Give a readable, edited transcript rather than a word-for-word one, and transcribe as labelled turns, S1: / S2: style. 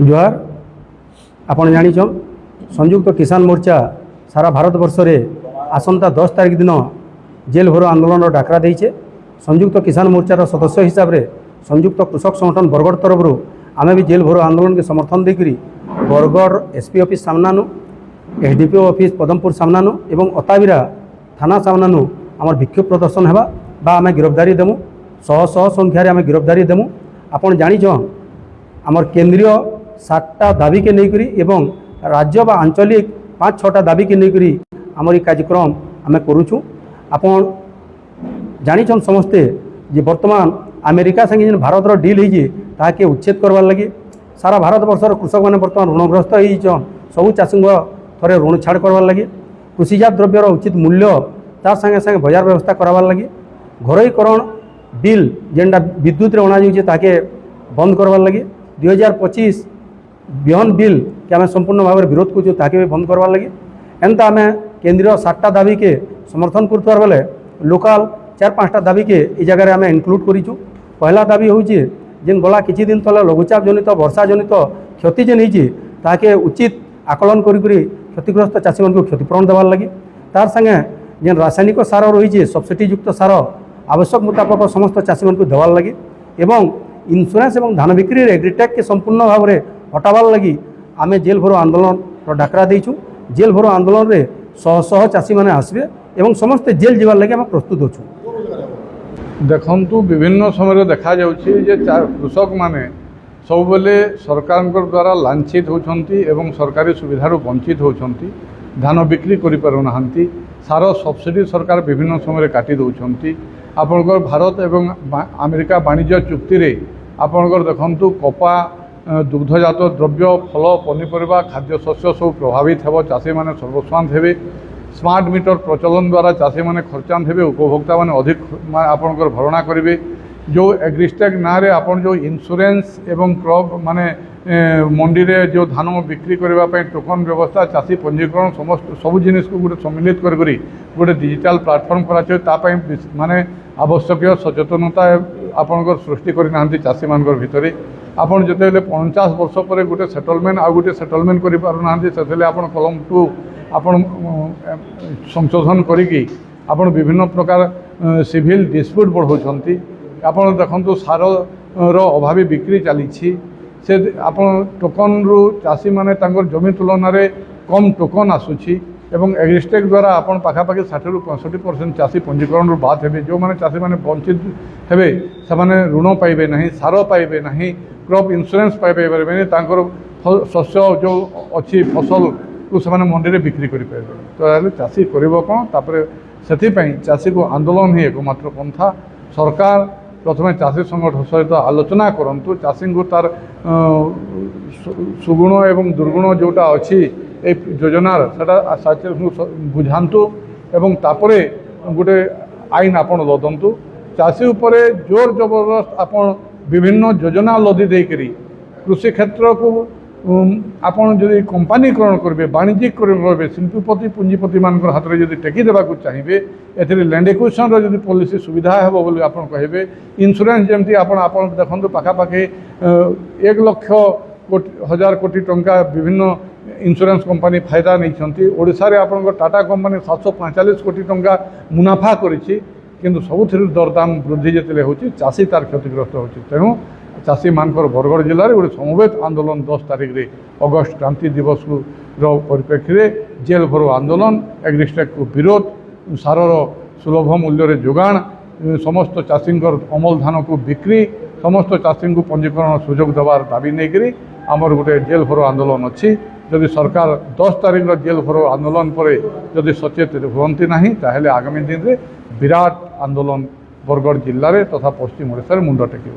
S1: जुहार आपण जानिछन संयुक्त किसान मोर्चा सारा भारत वर्ष में आसंता 10 तारिख दिन जेल भरो आंदोलन डाकरा देइछे। संयुक्त किसान मोर्चार सदस्य हिसाब से संयुक्त कृषक संगठन बरगढ़ तरफ आमे भी जेल भरो आंदोलन के समर्थन देकरी बरगढ़ एसपी ऑफिस सामनानु एसडीपीओ ऑफिस पदमपुर सामनानु एवं अताबिरा थाना सामनानु आमर विक्षोभ प्रदर्शन हेबा बा आमे गिरफ्तारी देमु शह शह संख्यार आमे गिरफ्तारी देमु। आपण जानिछन आमर केंद्रीय 7टा दाबी के लेकरी एवं राज्य बा आंचलिक 5-6टा दाबी के लेकरी आमर कार्यक्रम आमे करूछु। आपण जानिछन समस्ते जे वर्तमान अमेरिका संगे जेन भारतर डील होइए ताके उच्छेद करवार लगी सारा भारत वर्षर कृषक मैंने बर्तमान ऋणग्रस्त होइछन। सबू चाषी थरे ऋण छाड़ करवार लगी कृषिजात द्रव्यर उचित मूल्य तार संगे संगे बजार व्यवस्था करवार लगी घरोईकरण बिल जेनटा विद्युत रे अणा जाउछे ताके बंद करवार लगी 2025 बिहन बिल के आम संपूर्ण भाव में विरोध करूँ ताके भी बंद करवार लगी एंता आम केंद्रीय 7टा दाबी के समर्थन करथार बेले लोकल 4-5टा दाबी के ई जगह आम इनक्लूड करूँ। पहला दाबी हूँ जेन गला किछि दिन तले लघुचाप जनित वर्षा जनित क्षति जेन होती ताके उचित आकलन करी क्षतिग्रस्त चाषी मान क्षतिपूरण देवार लगी तार संगे जेन रासायनिक सार रही सब्सिडी युक्त सार आवश्यक मुताबक समस्त चाषी मान देवार लगी एवं इन्सुरांस एवं धान बिक्री एग्रीटेक के संपूर्ण भाव में हटावार लगी आमे जेल भरो आंदोलन डाकरा देइछु। जेल भरो आंदोलन रे शह शह चाषी माने आसबे एवं समस्त जेल जीवार लगी आम प्रस्तुत अछु।
S2: देखंतु विभिन्न समय देखा जाउछि जे कृषक माने सब बेले सरकार द्वारा लांछित होछंती एवं सरकारी सुविधार वंचित होछंती धान बिक्री करि पारु नाहंती सार सब्सिडी सरकार विभिन्न समय काटी दउछंती। आपनकर भारत एवं अमेरिका वाणिज्य चुक्ति रे आपनकर देखंतु कपा दुग्धजात द्रव्य फल पनीपरिया खाद्य शस्य सब प्रभावित हेब चाषी माने सर्वस्वांत हेबे स्मार्ट मीटर प्रचलन द्वारा चाषी माने खर्चांत हेबे उपभोक्ता माने अधिक आपनकर भरणा करिवे जो एग्रीस्टेक ना रे आपन जो इंश्योरेंस एवं क्रॉप माने मंडी रे जो धान बिक्री करबा पय टोकन व्यवस्था चाषी पंजीकरण समस्त सब जिनिस को गोटे सम्मिलित करी गोटे डिजिटल प्लेटफॉर्म करा ता पय माने आवश्यक सचेतनता आपनकर सृष्टि करि नाहंती चाषी मानकर भितरे आपन जते 50 वर्ष पर गोटे सेटलमेंट आ गोटे सेटलमेंट करि पारु नाहंती सेतले आपन कलम 2 आपन संशोधन करिकी आपन विभिन्न प्रकार सिविल डिस्प्यूट बढ़ौछंती। आपन देखंतु सार रो अभावी बिक्री चली से आपन टोकन रु चाषी माने तांकर जमी तुलन रे कम टोकन आसुची एवं एग्रीस्टेक द्वारा आपन पाखापाखि 60 ରୁ 65% चाषी पंजीकरण रु बात हेबे जो माने चाषी माने वंचित हेबे से माने ऋण पाइबे नहीं सार पाइबे नहीं क्रॉप इंश्योरेंस पाइबे नहीं तांकर शस्य जो अच्छी फसल को से माने मंडी रे बिक्री करि पाइबे तो चाषी करिवो कोन तापर सेति पई चाषी को आंदोलन ही एकमात्र पंथा सरकार प्रथम चाषी संगठन सहित आलोचना करंतु चाषी को तार सुगुण एवं दुर्गुण जोटा अच्छी ए योजनार सेटा बुझातु एवं तापरे गोटे आईन आपन लदंतु चाषी उपरे जोर जबरदस्त आपन विभिन्न योजना लदी देकरी कृषि क्षेत्र को आपन जदि कंपानीकरण करेंगे वाणिज्यिक करेंगे शिल्पपति पुंजीपति मान हाथ में जब टेकी देवा चाहिए ए लैंड एक्विजिशन जदि पॉलिसी सुविधा है बोली आप कहे इंश्योरेंस जमती आप देखो पाखापाखि 1,00,000 कोटी टंका विभिन्न इंश्योरेंस कंपनी फायदा नहीं ओडिशा रे आपन टाटा कंपनी 745 कोटी टंका मुनाफा करिछि किंतु सबुथिर दरदाम वृद्धि जिते होची चाषी तार क्षतिग्रस्त होची तेणु चाषी मानकर बरगढ़ जिले में गोटे समवेत आंदोलन 10 तारिख रे अगस्त क्रांति दिवस परिप्रेक्षी में जेल भरो आंदोलन एग्रीस्टेक को विरोध सारर सुलभ मूल्य रे जोगाण समस्त चाषी अमल धान को बिक्री समस्त चाषी को पंजीकरण सुजोग देवार दाबी नहीं आमर गोटे जेल भरो आंदोलन अच्छी जदि सरकार 10 तारिख जेल भरो आंदोलन पर जदि सचेत हुअंती नहीं ताहेले आगामी दिन में विराट आंदोलन बरगढ़ जिले में तथा पश्चिम ओडिशा मुंड टेकिब।